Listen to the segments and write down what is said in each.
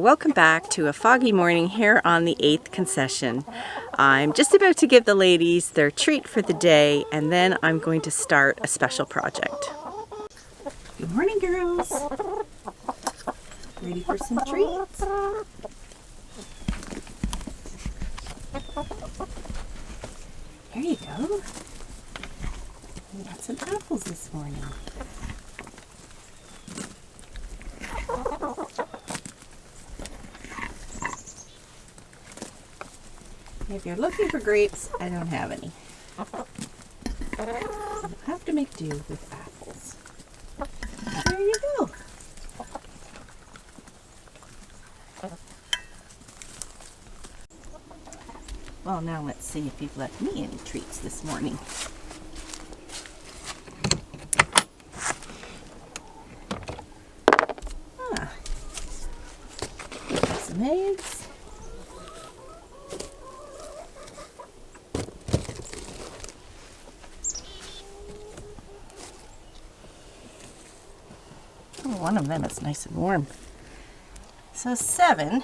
welcome back to a foggy morning here on the 8th concession. I'm just about to give the ladies their treat for the day, and then I'm going to start a special project. Good morning, girls. Ready for some treats? There you go. We got some apples this morning. If you're looking for grapes, I don't have any. You'll have to make do with apples. There you go. Well, now let's see if you've left me any treats this morning. Some eggs. One of them is nice and warm. So 7.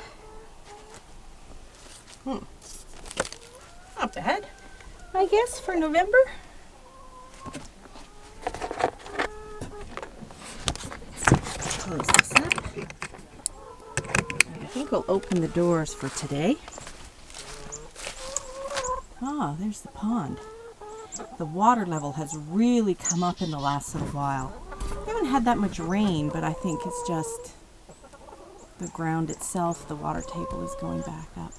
Not bad, I guess, for November. Let's close this up. I think we'll open the doors for today. Ah, there's the pond. The water level has really come up in the last little while. We haven't had that much rain, but I think it's just the ground itself. The water table is going back up.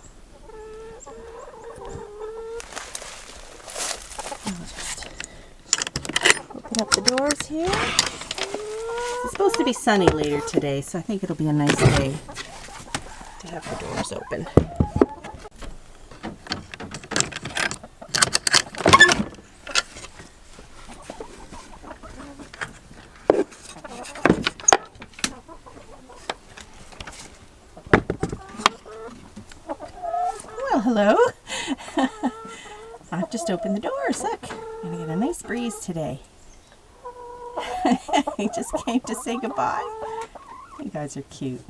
I'll just open up the doors here. It's supposed to be sunny later today, so I think it'll be a nice day to have the doors open. Hello. I've just opened the doors. Look, I'm gonna get a nice breeze today. He just came to say goodbye. You guys are cute.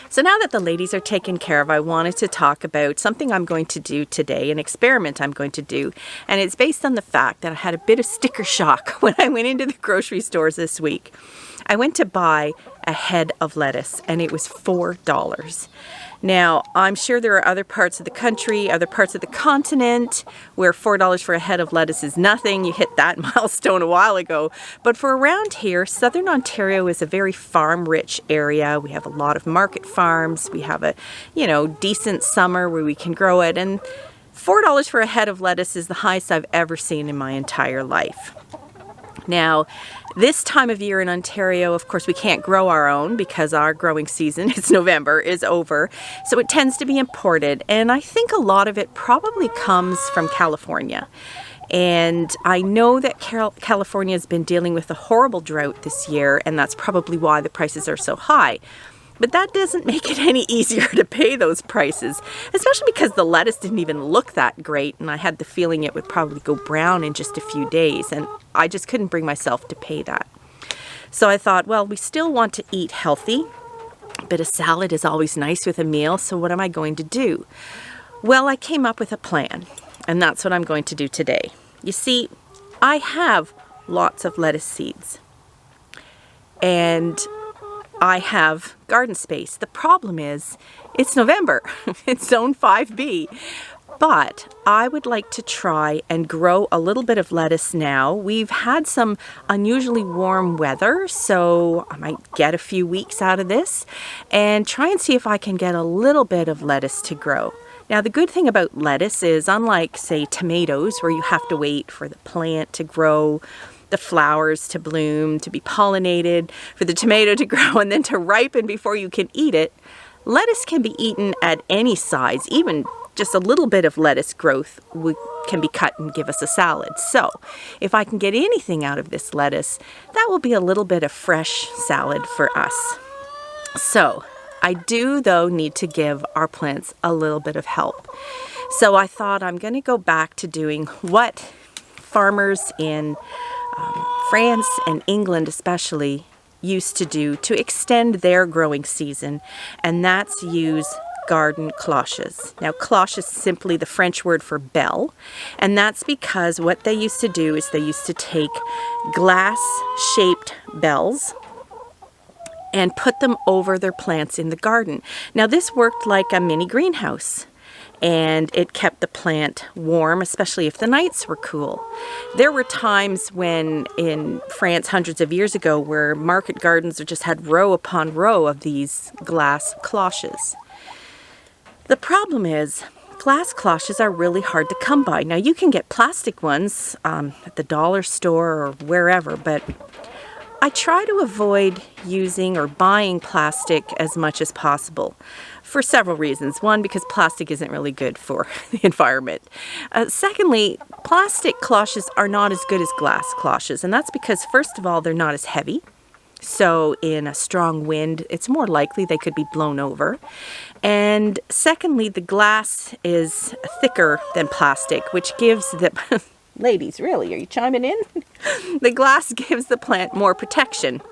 So now that the ladies are taken care of, I wanted to talk about something I'm going to do today, an experiment I'm going to do. And it's based on the fact that I had a bit of sticker shock when I went into the grocery stores this week. I went to buy a head of lettuce and it was $4. Now, I'm sure there are other parts of the country, other parts of the continent where $4 for a head of lettuce is nothing. You hit that milestone a while ago. But for around here, Southern Ontario is a very farm-rich area. We have a lot of market farms. We have a, decent summer where we can grow it. And $4 for a head of lettuce is the highest I've ever seen in my entire life. Now, this time of year in Ontario, of course, we can't grow our own because our growing season, it's November, is over. So it tends to be imported. And I think a lot of it probably comes from California. And I know that California has been dealing with a horrible drought this year, and that's probably why the prices are so high. But that doesn't make it any easier to pay those prices, especially because the lettuce didn't even look that great, and I had the feeling it would probably go brown in just a few days, and I just couldn't bring myself to pay that. So I thought, well, we still want to eat healthy. A bit of salad is always nice with a meal, so what am I going to do? Well, I came up with a plan, and that's what I'm going to do today. You see, I have lots of lettuce seeds, and I have garden space. The problem is, it's November, it's zone 5B, but I would like to try and grow a little bit of lettuce now. We've had some unusually warm weather, so I might get a few weeks out of this and try and see if I can get a little bit of lettuce to grow. Now, the good thing about lettuce is, unlike, say, tomatoes, where you have to wait for the plant to grow, the flowers to bloom, to be pollinated, for the tomato to grow and then to ripen before you can eat it, lettuce can be eaten at any size. Even just a little bit of lettuce growth can be cut and give us a salad. So if I can get anything out of this lettuce, that will be a little bit of fresh salad for us. So I do, though, need to give our plants a little bit of help. So I thought I'm going to go back to doing what farmers in France and England especially used to do to extend their growing season, and that's use garden cloches. Now, cloche is simply the French word for bell, and that's because what they used to do is they used to take glass-shaped bells and put them over their plants in the garden. Now, this worked like a mini greenhouse, and it kept the plant warm, especially if the nights were cool. There were times when in France hundreds of years ago where market gardens just had row upon row of these glass cloches. The problem is glass cloches are really hard to come by. Now, you can get plastic ones at the dollar store or wherever, but I try to avoid using or buying plastic as much as possible for several reasons. One, because plastic isn't really good for the environment. Secondly, plastic cloches are not as good as glass cloches, and that's because, first of all, they're not as heavy. So in a strong wind, it's more likely they could be blown over. And secondly, the glass is thicker than plastic, which gives the... Ladies, really, are you chiming in? The glass gives the plant more protection.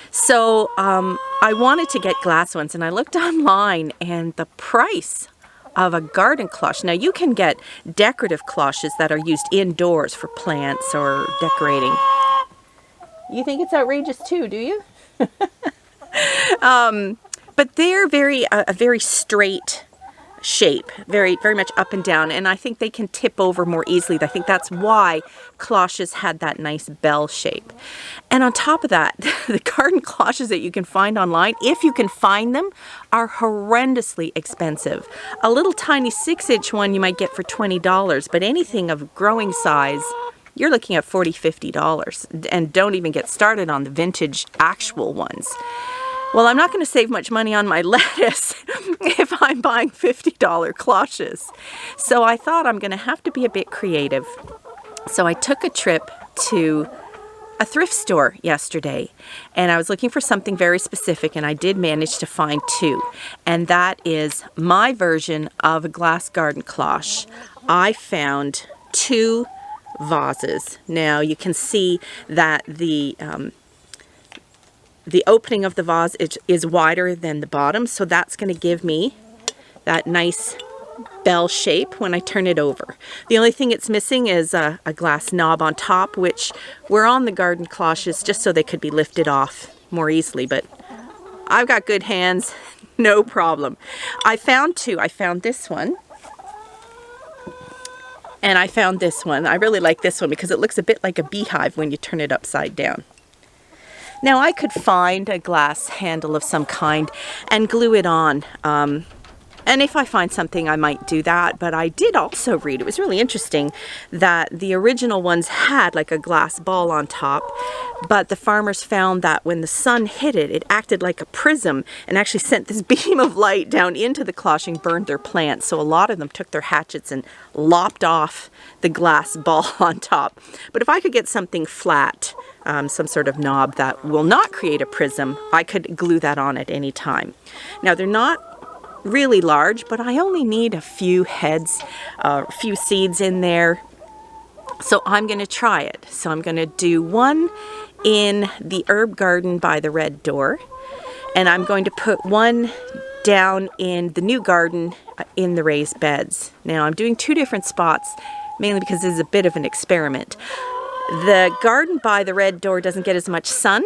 So I wanted to get glass ones, and I looked online, and the price of a garden cloche. Now, you can get decorative cloches that are used indoors for plants or decorating. You think it's outrageous too, do you? But they're a very straight shape, very much up and down, and I think they can tip over more easily. I think that's why cloches had that nice bell shape. And on top of that, the garden cloches that you can find online, if you can find them, are horrendously expensive. A little tiny 6-inch one you might get for $20, but anything of growing size, you're looking at $40, $50, and don't even get started on the vintage actual ones. Well, I'm not going to save much money on my lettuce if I'm buying $50 cloches. So I thought I'm going to have to be a bit creative. So I took a trip to a thrift store yesterday, and I was looking for something very specific, and I did manage to find two. And that is my version of a glass garden cloche. I found two vases. Now you can see that the opening of the vase is wider than the bottom, so that's going to give me that nice bell shape when I turn it over. The only thing it's missing is a glass knob on top, which were on the garden cloches just so they could be lifted off more easily, but I've got good hands, no problem. I found two. I found this one, and I found this one. I really like this one because it looks a bit like a beehive when you turn it upside down. Now, I could find a glass handle of some kind and glue it on. And if I find something, I might do that. But I did also read, it was really interesting, that the original ones had like a glass ball on top. But the farmers found that when the sun hit it, it acted like a prism and actually sent this beam of light down into the cloche and burned their plants. So a lot of them took their hatchets and lopped off the glass ball on top. But if I could get something flat, some sort of knob that will not create a prism, I could glue that on at any time. Now, they're not really large, but I only need a few heads, a few seeds in there. So I'm going to try it. So I'm going to do one in the herb garden by the red door, and I'm going to put one down in the new garden in the raised beds. Now, I'm doing two different spots, mainly because this is a bit of an experiment. The garden by the red door doesn't get as much sun,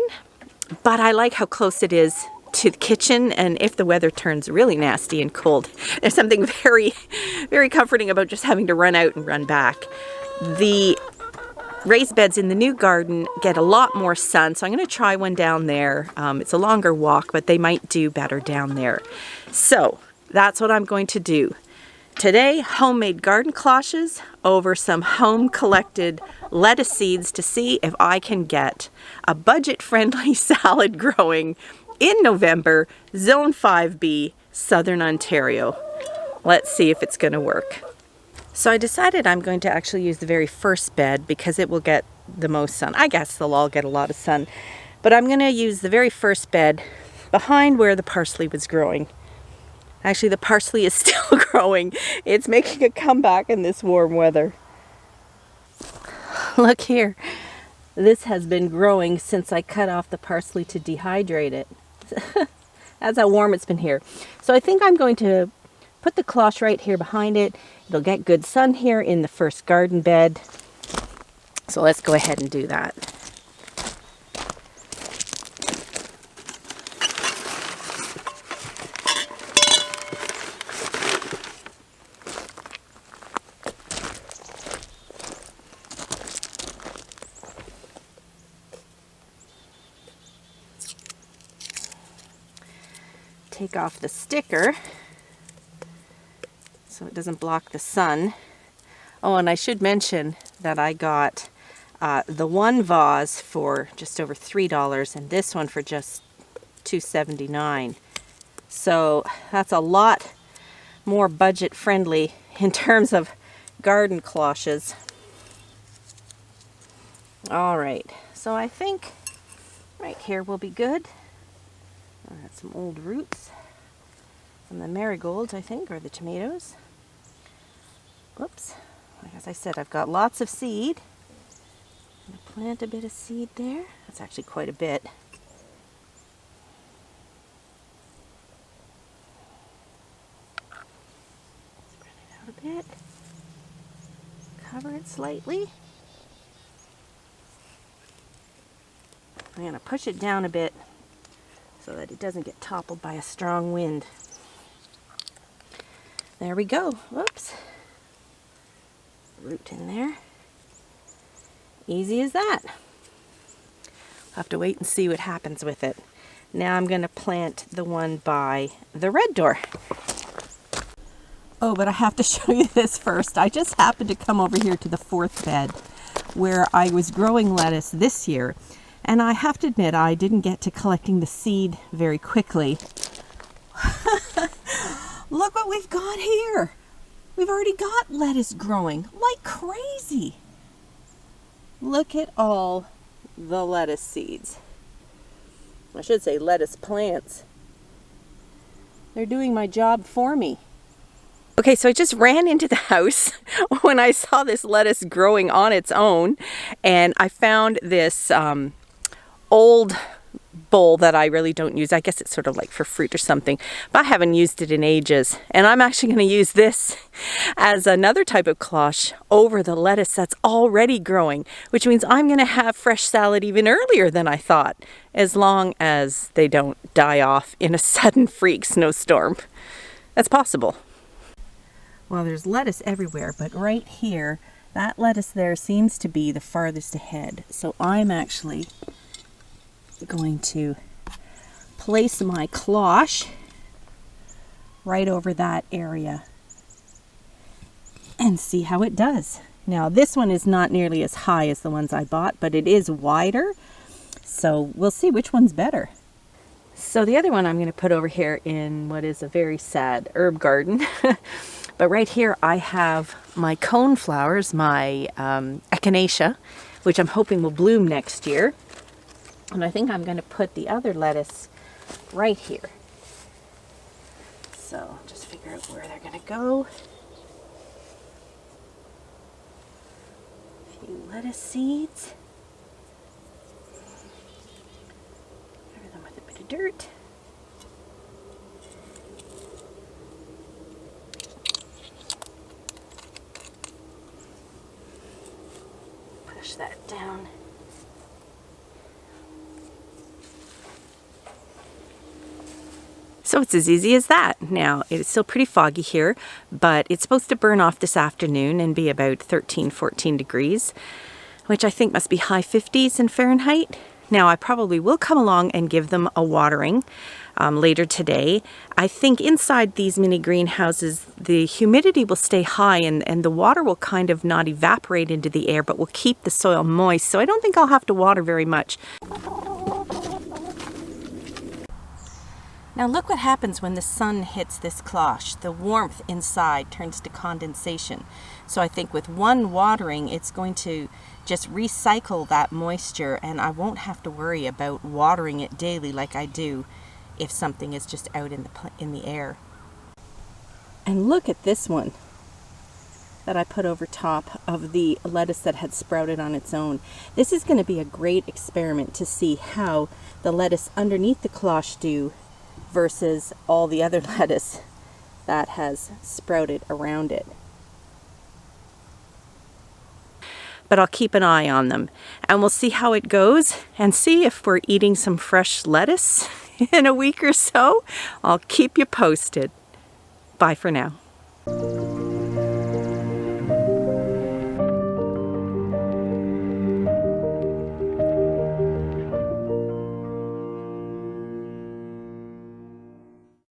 but I like how close it is to the kitchen, and if the weather turns really nasty and cold, there's something very, very comforting about just having to run out and run back. The raised beds in the new garden get a lot more sun, so I'm going to try one down there. It's a longer walk, but they might do better down there. So that's what I'm going to do. Today, homemade garden cloches over some home-collected lettuce seeds to see if I can get a budget-friendly salad growing in November, Zone 5B, Southern Ontario. Let's see if it's going to work. So I decided I'm going to actually use the very first bed because it will get the most sun. I guess they'll all get a lot of sun. But I'm going to use the very first bed behind where the parsley was growing. Actually, the parsley is still growing. It's making a comeback in this warm weather. Look here. this has been growing since I cut off the parsley to dehydrate it. That's how warm it's been here. So I think I'm going to put the cloche right here behind it. It'll get good sun here in the first garden bed. So let's go ahead and do that. Take off the sticker so it doesn't block the sun. Oh, and I should mention that I got the one vase for just over $3 and this one for just $2.79. So that's a lot more budget friendly in terms of garden cloches. All right, so I think right here will be good. I got some old roots from the marigolds, I think, or the tomatoes. Whoops. Like as I said, I've got lots of seed. I'm going to plant a bit of seed there. That's actually quite a bit. Spread it out a bit. Cover it slightly. I'm going to push it down a bit so that it doesn't get toppled by a strong wind. There we go. Whoops. Root in there. Easy as that. I'll have to wait and see what happens with it. Now I'm going to plant the one by the red door. Oh, but I have to show you this first. I just happened to come over here to the fourth bed where I was growing lettuce this year. And I have to admit, I didn't get to collecting the seed very quickly. Look what we've got here. We've already got lettuce growing like crazy. Look at all the lettuce seeds. I should say lettuce plants. They're doing my job for me. Okay, so I just ran into the house when I saw this lettuce growing on its own, and I found this old bowl that I really don't use. I guess it's sort of like for fruit or something, but I haven't used it in ages. And I'm actually going to use this as another type of cloche over the lettuce that's already growing, which means I'm going to have fresh salad even earlier than I thought, as long as they don't die off in a sudden freak snowstorm. That's possible. Well, there's lettuce everywhere, but right here, that lettuce there seems to be the farthest ahead. So I'm actually going to place my cloche right over that area and see how it does. Now this one is not nearly as high as the ones I bought, but it is wider, so we'll see which one's better. So the other one I'm going to put over here in what is a very sad herb garden. But right here I have my cone flowers, my echinacea, which I'm hoping will bloom next year. And I think I'm going to put the other lettuce right here. So just figure out where they're going to go. A few lettuce seeds. Cover them with a bit of dirt. Push that down. So it's as easy as that. Now, it's still pretty foggy here, but it's supposed to burn off this afternoon and be about 13, 14 degrees, which I think must be high 50s in Fahrenheit. Now, I probably will come along and give them a watering later today. I think inside these mini greenhouses, the humidity will stay high and the water will kind of not evaporate into the air, but will keep the soil moist. So I don't think I'll have to water very much. Now look what happens when the sun hits this cloche. The warmth inside turns to condensation. So I think with one watering, it's going to just recycle that moisture, and I won't have to worry about watering it daily like I do if something is just out in the air. And look at this one. that I put over top of the lettuce that had sprouted on its own. This is going to be a great experiment to see how the lettuce underneath the cloche do versus all the other lettuce that has sprouted around it. But I'll keep an eye on them and we'll see how it goes and see if we're eating some fresh lettuce in a week or so. I'll keep you posted. Bye for now.